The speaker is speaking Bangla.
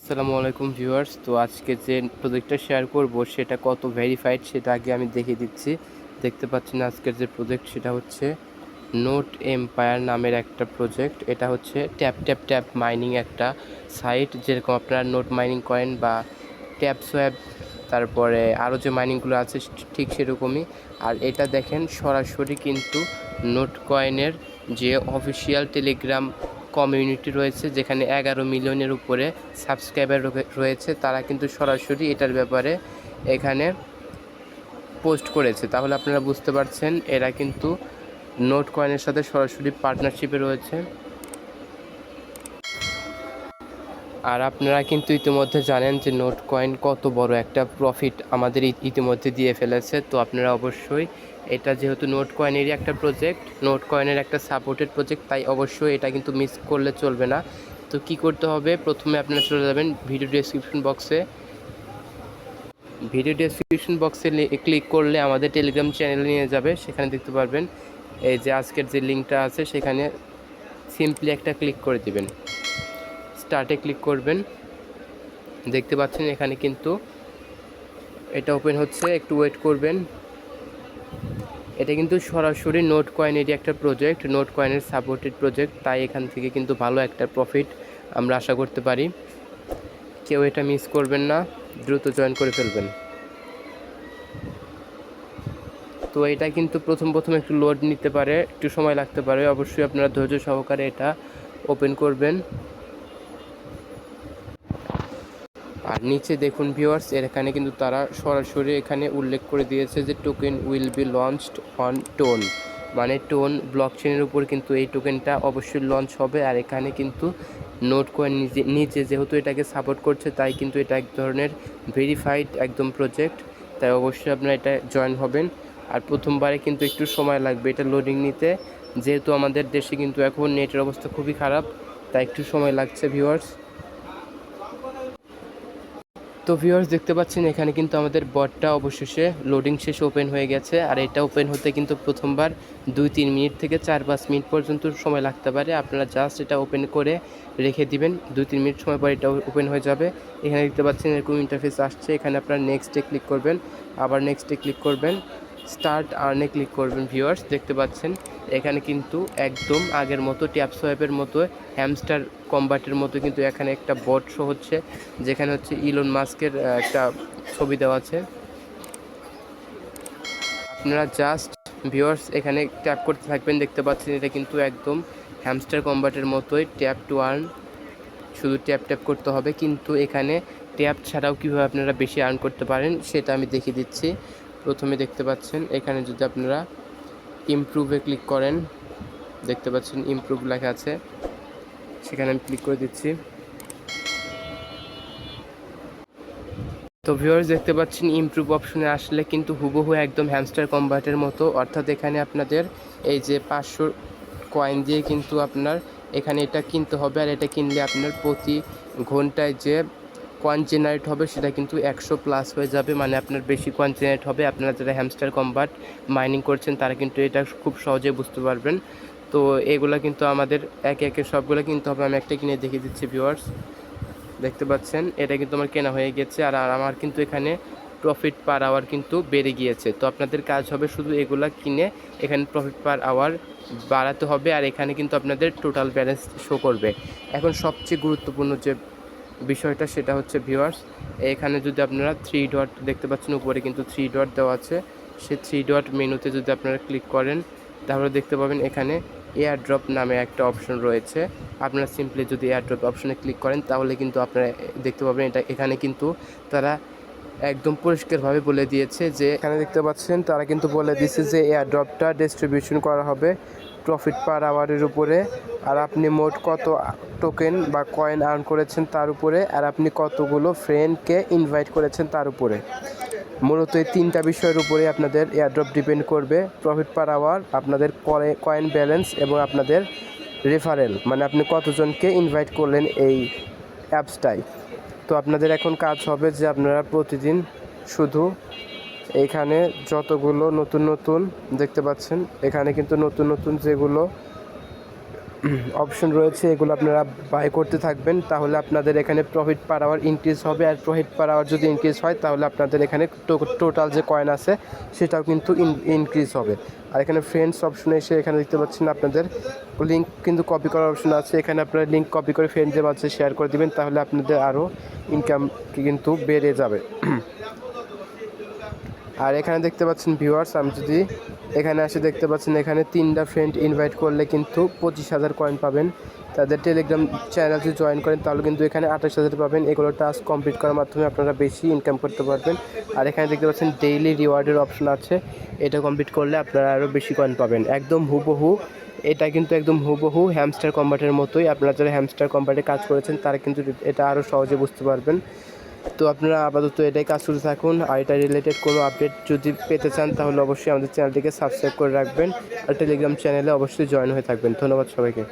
আসসালামু আলাইকুম ভিউয়ার্স। তো আজকে যে প্রজেক্টটা শেয়ার করব সেটা কত ভেরিফাইড সেটা আগে আমি দেখিয়ে দিচ্ছি। দেখতে পাচ্ছেন আজকের যে প্রজেক্ট সেটা হচ্ছে নোট এম্পায়ার নামের একটা প্রজেক্ট। এটা হচ্ছে ট্যাপ ট্যাপ ট্যাপ মাইনিং একটা সাইট, যেরকম আপনারা নোট মাইনিং করেন বা ট্যাপ সোয়াপ, তারপরে আরও যে মাইনিংগুলো আছে ঠিক সেরকমই। আর এটা দেখেন সরাসরি কিন্তু নোট কয়েনের যে অফিসিয়াল টেলিগ্রাম কমিউনিটি রয়েছে, যেখানে 11 মিলিয়নের উপরে সাবস্ক্রাইবার রয়েছে, তারা কিন্তু সরাসরি এটার ব্যাপারে এখানে পোস্ট করেছে। তাহলে আপনারা বুঝতে পারছেন এরা কিন্তু নোট কয়েনের সাথে সরাসরি পার্টনারশিপে রয়েছে। আর আপনারা কিন্তু ইতিমধ্যে জানেন যে নোট কয়েন কত বড় একটা প্রফিট আমাদের ইতিমধ্যে দিয়ে ফেলেছে। তো আপনারা অবশ্যই, এটা যেহেতু নোট কয়েনেরই একটা প্রজেক্ট, নোট কয়েনের একটা সাপোর্টেড প্রজেক্ট, তাই অবশ্যই এটা কিন্তু মিস করলে চলবে না। তো কি করতে হবে, প্রথমে আপনারা চলে যাবেন ভিডিও ডেসক্রিপশন বক্সে। ভিডিও ডেসক্রিপশন বক্সে ক্লিক করলে আমাদের টেলিগ্রাম চ্যানেলে নিয়ে যাবে। সেখানে দেখতে পারবেন এই যে আজকের যে লিঙ্কটা আছে, সেখানে সিম্পলি একটা ক্লিক করে দিবেন, স্টার্টে ক্লিক করবেন। দেখতে পাচ্ছেন এখানে কিন্তু এটা ওপেন হচ্ছে, একটু ওয়েট করবেন। এটা কিন্তু সরাসরি নোট কয়েনেরই একটা প্রজেক্ট, নোট কয়েনের সাপোর্টেড প্রজেক্ট, তাই এখান থেকে কিন্তু ভালো একটা প্রফিট আমরা আশা করতে পারি। কেউ এটা মিস করবেন না, দ্রুত জয়েন করে ফেলবেন। তো এটা কিন্তু প্রথম একটু লোড নিতে পারে, একটু সময় লাগতে পারে। অবশ্যই আপনারা ধৈর্য সহকারে এটা ওপেন করবেন। আর নিচে দেখুন ভিউয়ার্স, এখানে কিন্তু তারা সরাসরি এখানে উল্লেখ করে দিয়েছে যে token will be launched on tone, মানে টোন ব্লকচেনের উপর কিন্তু এই টোকেনটা অবশ্যই লঞ্চ হবে। আর এখানে কিন্তু নোট কয়েন নিজে যেহেতু এটাকে সাপোর্ট করছে, তাই কিন্তু এটা এক ধরনের ভেরিফাইড একদম প্রজেক্ট, তাই অবশ্যই আপনারা এটা জয়েন হবেন। আর প্রথমবারে কিন্তু একটু সময় লাগবে এটা লোডিং নিতে, যেহেতু আমাদের দেশে কিন্তু এখন নেটের অবস্থা খুবই খারাপ, তাই একটু সময় লাগছে ভিউয়ার্স। তো ভিউয়ার্স দেখতে পাচ্ছেন এখানে কিন্তু আমাদের বটটা অবশেষে লোডিং শেষে ওপেন হয়ে গেছে। আর এটা ওপেন হতে কিন্তু প্রথমবার 2-3 মিনিট থেকে 4-5 মিনিট পর্যন্ত সময় লাগতে পারে। আপনারা জাস্ট এটা ওপেন করে রেখে দিবেন, 2-3 মিনিট সময় পর এটা ওপেন হয়ে যাবে। এখানে দেখতে পাচ্ছেন এরকম ইন্টারফেস আসছে। এখানে আপনারা নেক্সটে ক্লিক করবেন, আবার নেক্সটে ক্লিক করবেন, স্টার্ট আর্নে ক্লিক করবেন। ভিউয়ার্স দেখতে পাচ্ছেন এখানে কিন্তু একদম আগের মতো ট্যাপ সোয়াইপের মতো হ্যামস্টার কম্বাটের মতো কিন্তু এখানে একটা বট শো হচ্ছে, যেখানে হচ্ছে ইলন মাস্কের একটা ছবি দেওয়া আছে। আপনারা জাস্ট ভিউয়ার্স এখানে ট্যাপ করতে থাকবেন। দেখতে পাচ্ছেন এটা কিন্তু একদম হ্যামস্টার কম্বাটের মতোই, ট্যাপ টু আর্ন, শুধু ট্যাপ ট্যাপ করতে হবে। কিন্তু এখানে ট্যাপ ছাড়াও কীভাবে আপনারা বেশি আর্ন করতে পারেন সেটা আমি দেখিয়ে দিচ্ছি। প্রথমে দেখতে পাচ্ছেন এখানে যদি আপনারা ইমপ্রুভে ক্লিক করেন, দেখতে পাচ্ছেন ইমপ্রুভ লেখা আছে, সেখানে আমি ক্লিক করে দিচ্ছি। তো ভিউয়ার্স দেখতে পাচ্ছেন ইমপ্রুভ অপশনে আসলে কিন্তু হুবহু একদম হ্যামস্টার কম্বাটের মতো, অর্থাৎ এখানে আপনাদের এই যে 500 কয়েন দিয়ে কিন্তু আপনার এখানে এটা কিনতে হবে। আর এটা কিনলে আপনার প্রতি ঘন্টায় যে কয়েন জেনারেট হবে সেটা কিন্তু 100+ হয়ে যাবে, মানে আপনার বেশি কয়েন জেনারেট হবে। আপনারা যারা হ্যামস্টার কম্বাট মাইনিং করছেন তারা কিন্তু এটা খুব সহজে বুঝতে পারবেন। তো এগুলো কিন্তু আমাদের একে একে সবগুলো কিনতে হবে। আমি একটা কিনে দেখিয়ে দিচ্ছি ভিউয়ার্স, দেখতে পাচ্ছেন এটা কিন্তু আমার কেনা হয়ে গেছে। আর আমার কিন্তু এখানে প্রফিট পার আওয়ার কিন্তু বেড়ে গিয়েছে। তো আপনাদের কাজ হবে শুধু এগুলা কিনে এখানে প্রফিট পার আওয়ার বাড়াতে হবে, আর এখানে কিন্তু আপনাদের টোটাল ব্যালেন্স শো করবে। এখন সবচেয়ে গুরুত্বপূর্ণ যে বিষয়টা সেটা হচ্ছে ভিউয়ার্স, এখানে যদি আপনারা 3 ডট দেখতে পাচ্ছেন, উপরে কিন্তু 3 ডট দেওয়া আছে, সেই 3 ডট মেনুতে যদি আপনারা ক্লিক করেন তাহলে দেখতে পাবেন এখানে এয়ার ড্রপ নামে একটা অপশন রয়েছে। আপনারা সিম্পলি যদি এয়ার ড্রপ অপশনে ক্লিক করেন তাহলে কিন্তু আপনারা দেখতে পাবেন এখানে কিন্তু তারা একদম পরিষ্কারভাবে বলে দিয়েছে যে, এখানে দেখতে পাচ্ছেন তারা কিন্তু বলে দিয়েছে যে এয়ার ড্রপটা ডিস্ট্রিবিউশন করা হবে প্রফিট পার আওয়ারের উপরে, আর আপনি মোট কত টোকেন বা কয়েন আর্ন করেছেন তার উপরে, আর আপনি কতগুলো ফ্রেন্ডকে ইনভাইট করেছেন তার উপরে। মূলত এই 3টা বিষয়ের উপরে আপনাদের এয়ারড্রপ ডিপেন্ড করবে, প্রফিট পার আওয়ার, আপনাদের কয়েন ব্যালেন্স এবং আপনাদের রেফারেল, মানে আপনি কতজনকে ইনভাইট করলেন এই অ্যাপসটাই। তো আপনাদের এখন কাজ হবে যে আপনারা প্রতিদিন শুধু এইখানে যতগুলো নতুন দেখতে পাচ্ছেন, এখানে কিন্তু নতুন যেগুলো অপশন রয়েছে, এগুলো আপনারা বাই করতে থাকবেন, তাহলে আপনাদের এখানে প্রফিট পার আওয়ার ইনক্রিজ হবে। আর প্রফিট পার আওয়ার যদি ইনক্রিজ হয় তাহলে আপনাদের এখানে টোটাল যে কয়েন আছে সেটাও কিন্তু ইনক্রিজ হবে। আর এখানে ফ্রেন্ডস অপশনে এসে এখানে দেখতে পাচ্ছেন আপনাদের লিঙ্ক কিন্তু কপি করার অপশন আছে। এখানে আপনারা লিঙ্ক কপি করে ফ্রেন্ডদের মাঝে শেয়ার করে দেবেন, তাহলে আপনাদের আরও ইনকাম কিন্তু বেড়ে যাবে। আর এখানে দেখতে পাচ্ছেন ভিউয়ার্স, আমি যদি এখানে আসে দেখতে পাচ্ছেন এখানে 3টা ফ্রেন্ড ইনভাইট করলে কিন্তু 25,000 কয়েন পাবেন। তাদের টেলিগ্রাম চ্যানেল যদি জয়েন করেন তাহলে কিন্তু এখানে 28,000 পাবেন। এগুলো টাস্ক কমপ্লিট করার মাধ্যমে আপনারা বেশি ইনকাম করতে পারবেন। আর এখানে দেখতে পাচ্ছেন ডেইলি রিওয়ার্ডের অপশন আছে, এটা কমপ্লিট করলে আপনারা আরও বেশি কয়েন পাবেন। একদম হুবহু, এটা কিন্তু একদম হুবহু হ্যামস্টার কম্বাটের মতোই। আপনারা যারা হ্যামস্টার কম্বাটে কাজ করেছেন তারা কিন্তু এটা আরও সহজে বুঝতে পারবেন। তো আপনারা আপাতত এটাই কাজ করতে থাকুন। আর এটা রিলেটেড কোনো আপডেট যদি পেতে চান তাহলে অবশ্যই আমাদের চ্যানেলটিকে সাবস্ক্রাইব করে রাখবেন, আর টেলিগ্রাম চ্যানেলে অবশ্যই জয়েন হয়ে থাকবেন। ধন্যবাদ সবাইকে।